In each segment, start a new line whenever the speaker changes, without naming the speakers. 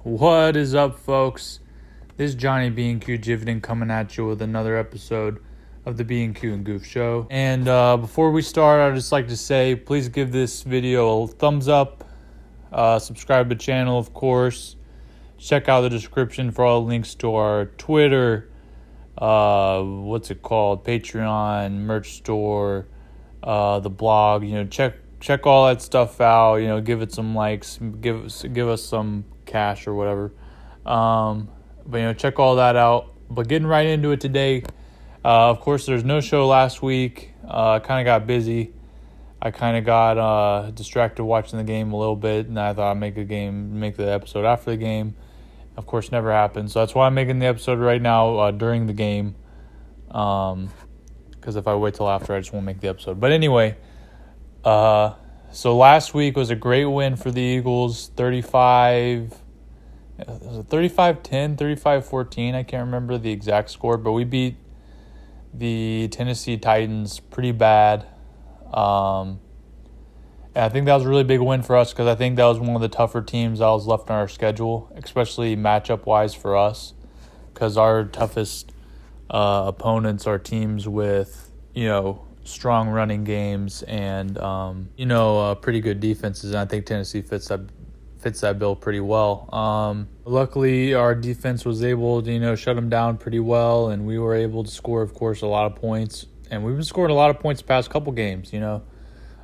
What is up, folks? This is Johnny Bnq coming at you with another episode of the Bnq and Goof show. And before we start, I'd just like to say, please give this video a thumbs up. Subscribe to the channel, of course. Check out the description for all the links to our Twitter, Patreon, merch store, the blog. Check all that stuff out. Give it some likes, give us some cash or whatever. But check all that out. But getting right into it today. Of course, there's no show last week. I kind of got busy. I kind of got distracted watching the game a little bit, and I thought I'd make the episode after the game. Of course, never happened. So that's why I'm making the episode right now during the game. Because if I wait till after, I just won't make the episode. But anyway, so last week was a great win for the Eagles, 35-10, 35-14. I can't remember the exact score, but we beat the Tennessee Titans pretty bad. And I think that was a really big win for us because I think that was one of the tougher teams that was left on our schedule, especially matchup-wise for us, because our toughest opponents are teams with, strong running games and, pretty good defenses. And I think Tennessee fits that bill pretty well. Luckily, our defense was able to, shut them down pretty well, and we were able to score, of course, a lot of points. And we've been scoring a lot of points the past couple games,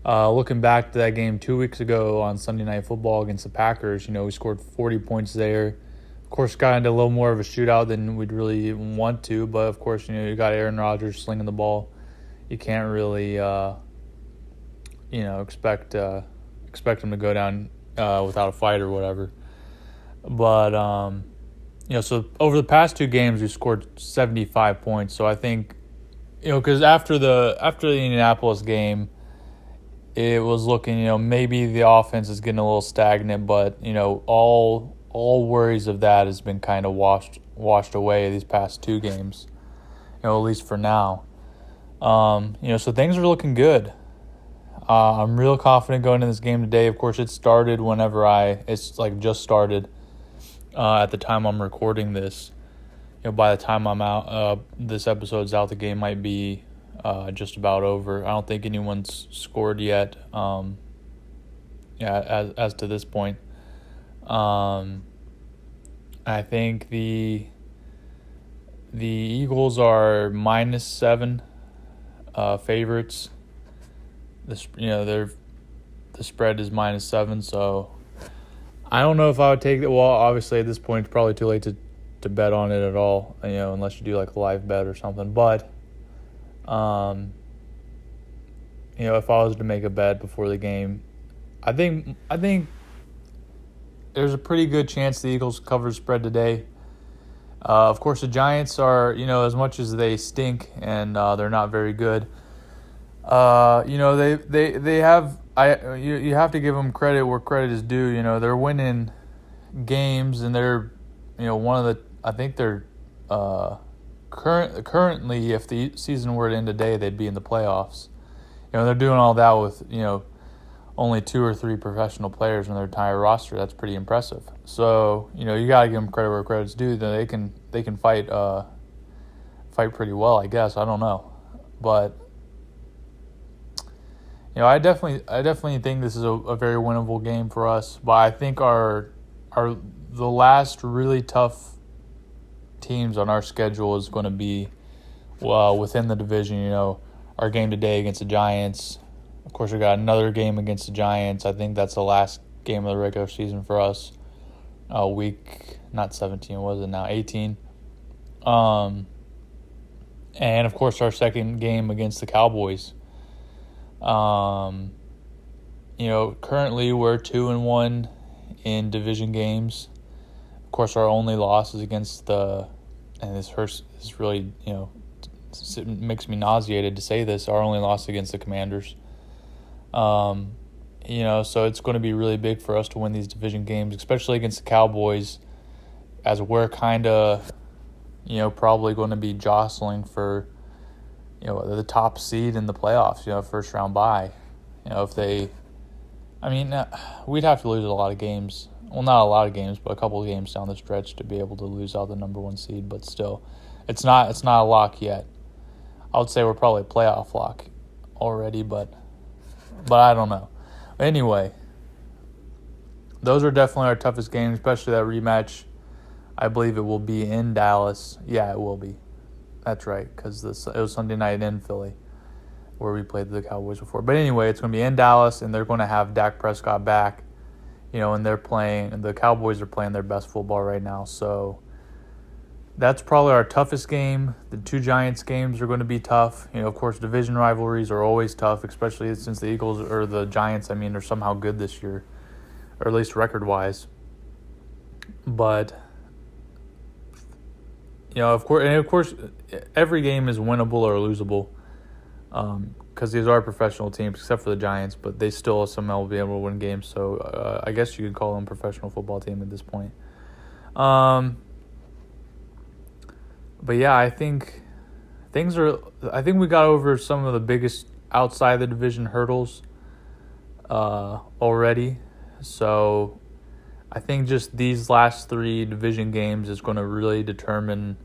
Looking back to that game 2 weeks ago on Sunday Night Football against the Packers, we scored 40 points there. Of course, got into a little more of a shootout than we'd really want to, but of course, you got Aaron Rodgers slinging the ball. You can't really, expect him to go down without a fight or whatever. But so over the past two games, we scored 75 points. So I think, because after the Indianapolis game, it was looking, maybe the offense is getting a little stagnant, but all worries of that has been kind of washed away these past two games, at least for now. So things are looking good. I'm real confident going into this game today. Of course, it started just started at the time I'm recording this. By the time I'm out, this episode's out, the game might be just about over. I don't think anyone's scored yet. As to this point, I think the Eagles are -7 favorites. The spread is -7, so I don't know if I would take it. Well, obviously at this point it's probably too late to bet on it at all. Unless you do like a live bet or something. But if I was to make a bet before the game, I think there's a pretty good chance the Eagles cover the spread today. Of course, the Giants are, as much as they stink and they're not very good, they have you have to give them credit where credit is due. They're winning games, and they're currently, if the season were to end today, they'd be in the playoffs. They're doing all that with only 2 or 3 professional players in their entire roster. That's pretty impressive. So you got to give them credit where credit's due. They can fight pretty well, I guess. I don't know, but I definitely think this is a very winnable game for us. But I think the last really tough teams on our schedule is going to be within the division. Our game today against the Giants. Of course, we got another game against the Giants. I think that's the last game of the regular season for us. Week, not 17, was it now? 18. And, of course, our second game against the Cowboys. Currently we're 2-1 in division games. Of course, our only loss is against and this hurts. This really, it makes me nauseated to say this. Our only loss against the Commanders. So it's going to be really big for us to win these division games, especially against the Cowboys, as we're kind of, probably going to be jostling for, the top seed in the playoffs, first round bye. If they, we'd have to lose a lot of games well, not a lot of games, but a couple of games down the stretch to be able to lose out the number 1 seed. But still, it's not a lock yet. I would say we're probably a playoff lock already, but I don't know. Anyway, those are definitely our toughest games, especially that rematch. I believe it will be in Dallas. Yeah, it will be. That's right, because it was Sunday night in Philly where we played the Cowboys before. But anyway, it's going to be in Dallas, and they're going to have Dak Prescott back. And the Cowboys are playing their best football right now. So that's probably our toughest game. The 2 Giants games are going to be tough. Of course, division rivalries are always tough, especially since the Eagles or the Giants, are somehow good this year, or at least record-wise. But, of course, every game is winnable or losable because these are professional teams, except for the Giants, but they still somehow will be able to win games. So I guess you could call them a professional football team at this point. But yeah, I think we got over some of the biggest outside the division hurdles already. So I think just these last 3 division games is going to really determine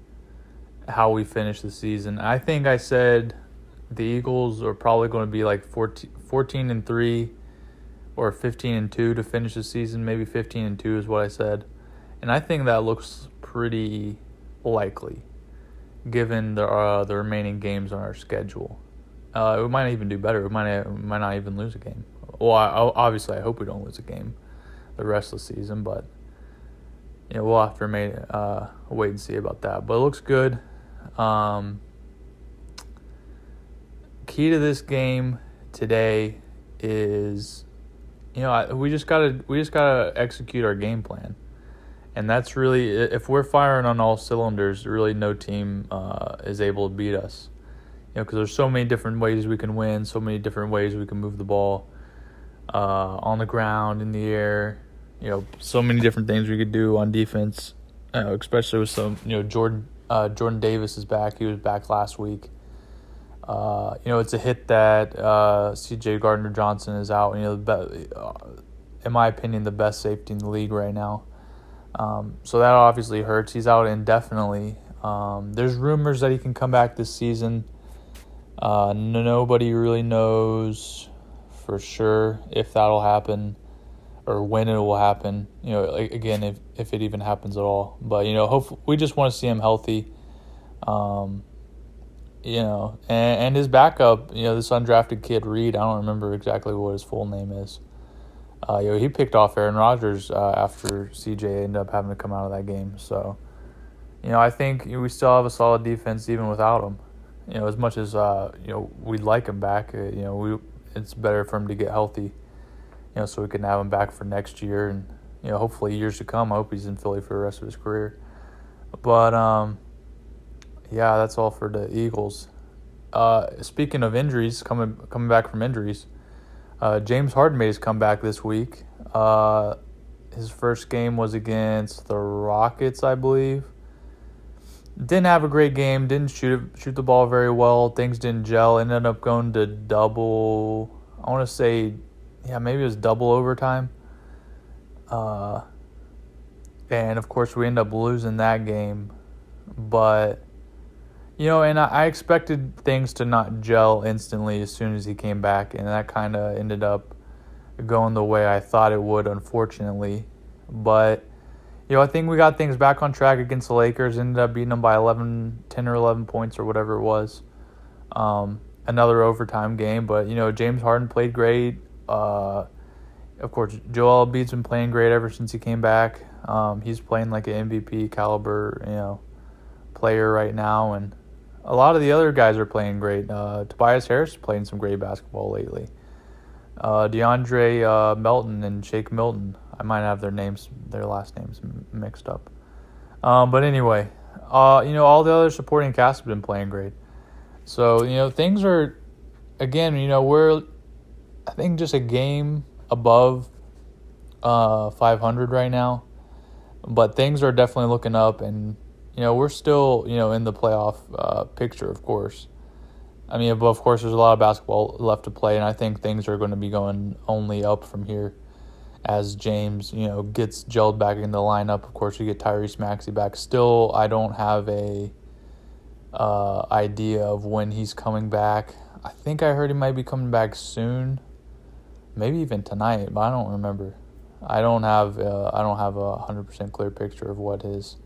how we finish the season. I think I said the Eagles are probably going to be like 14-3 or 15-2 to finish the season. Maybe 15-2 is what I said. And I think that looks pretty likely, given the remaining games on our schedule. We might even do better. We might not even lose a game. Well, obviously, I hope we don't lose a game the rest of the season, but we'll have to wait and see about that. But it looks good. Key to this game today is, we just gotta execute our game plan. And that's really, if we're firing on all cylinders, really no team is able to beat us. Because there's so many different ways we can win, so many different ways we can move the ball on the ground, in the air. So many different things we could do on defense, especially with some, Jordan Davis is back. He was back last week. It's a hit that C.J. Gardner-Johnson is out. In my opinion, the best safety in the league right now. So that obviously hurts. He's out indefinitely. There's rumors that he can come back this season. Nobody really knows for sure if that'll happen or when it will happen. Again, if it even happens at all. But hopefully, we just want to see him healthy. And his backup, this undrafted kid Reed. I don't remember exactly what his full name is. He picked off Aaron Rodgers after CJ ended up having to come out of that game. So, I think we still have a solid defense even without him. As much as we'd like him back, it's better for him to get healthy. So we can have him back for next year and hopefully years to come. I hope he's in Philly for the rest of his career. But yeah, that's all for the Eagles. Speaking of injuries, coming back from injuries. James Harden made his comeback this week. His first game was against the Rockets, I believe. Didn't have a great game. Didn't shoot the ball very well. Things didn't gel. Ended up going to double. I want to say, maybe it was double overtime. And of course we ended up losing that game. But and I expected things to not gel instantly as soon as he came back, and that kind of ended up going the way I thought it would, unfortunately. But, I think we got things back on track against the Lakers, ended up beating them by 10 or 11 points or whatever it was. Another overtime game, but, James Harden played great. Of course, Joel Embiid's been playing great ever since he came back. He's playing like an MVP caliber, player right now, and a lot of the other guys are playing great. Tobias Harris is playing some great basketball lately. DeAndre Melton and Shake Milton. I might have their last names mixed up. But anyway, all the other supporting cast have been playing great. So, things are, again, we're, I think, just a game above 500 right now. But things are definitely looking up, and we're still, in the playoff picture, of course. But of course, there's a lot of basketball left to play, and I think things are going to be going only up from here. as James, gets gelled back in the lineup. Of course, we get Tyrese Maxey back. Still, I don't have a idea of when he's coming back. I think I heard he might be coming back soon, maybe even tonight, but I don't remember. I don't have a 100% clear picture of what his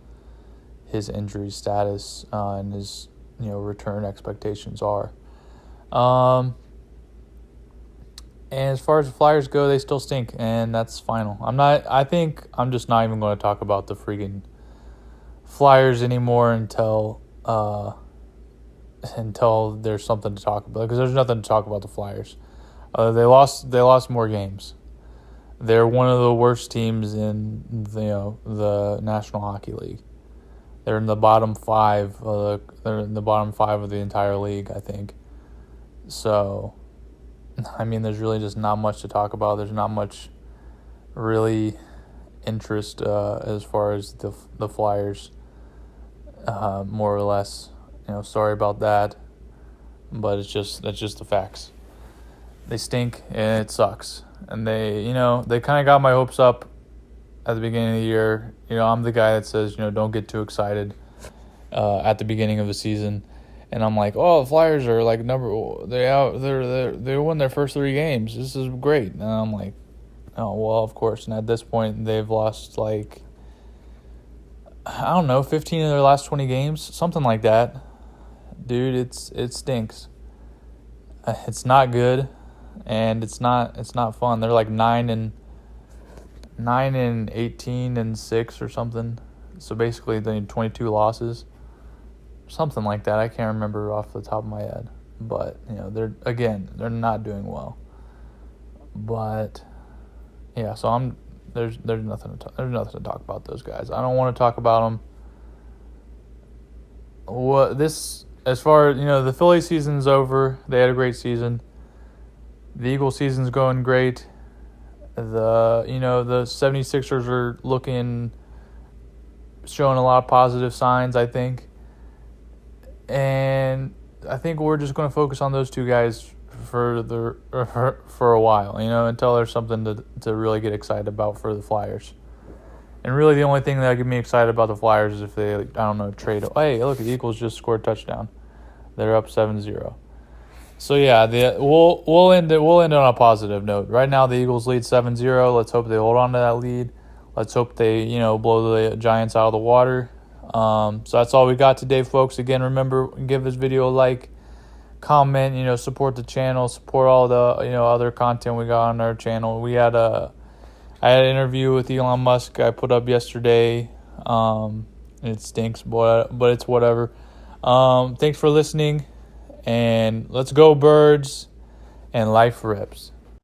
injury status and his return expectations are. And as far as the Flyers go, they still stink, and that's final. I think I'm just not even going to talk about the freaking Flyers anymore until there's something to talk about, because there's nothing to talk about the Flyers. They lost more games. They're one of the worst teams in the National Hockey League. They're in the bottom five. They're in the bottom five of the entire league, I think. So, I mean, there's really just not much to talk about. There's not much really interest as far as the Flyers, more or less. Sorry about that, but that's just the facts. They stink and it sucks. And they kind of got my hopes up at the beginning of the year. I'm the guy that says, don't get too excited at the beginning of the season. And I'm like, oh, the Flyers are like they won their first 3 games. This is great. And I'm like, oh, well, of course. And at this point, they've lost 15 of their last 20 games, something like that. Dude, it stinks. It's not good, and it's not fun. They're like 9-18 and 6 or something. So basically, they need 22 losses. Something like that. I can't remember off the top of my head, but they're not doing well. But yeah, so there's nothing to talk about those guys. I don't want to talk about them. As far as the Philly season's over. They had a great season. The Eagles season's going great. The 76ers are showing a lot of positive signs, I think. And I think we're just going to focus on those 2 guys for a while, until there's something to really get excited about for the Flyers. And really the only thing that get me excited about the Flyers is if they, trade. Hey, look, the Eagles just scored a touchdown. They're up 7-0. So yeah, we'll end on a positive note. Right now the Eagles lead 7-0. Let's hope they hold on to that lead. Let's hope they, blow the Giants out of the water. So that's all we got today, folks. Again, remember, give this video a like, comment, support the channel, support all the, other content we got on our channel. I had an interview with Elon Musk I put up yesterday. It stinks, but it's whatever. Thanks for listening, and let's go Birds, and life rips.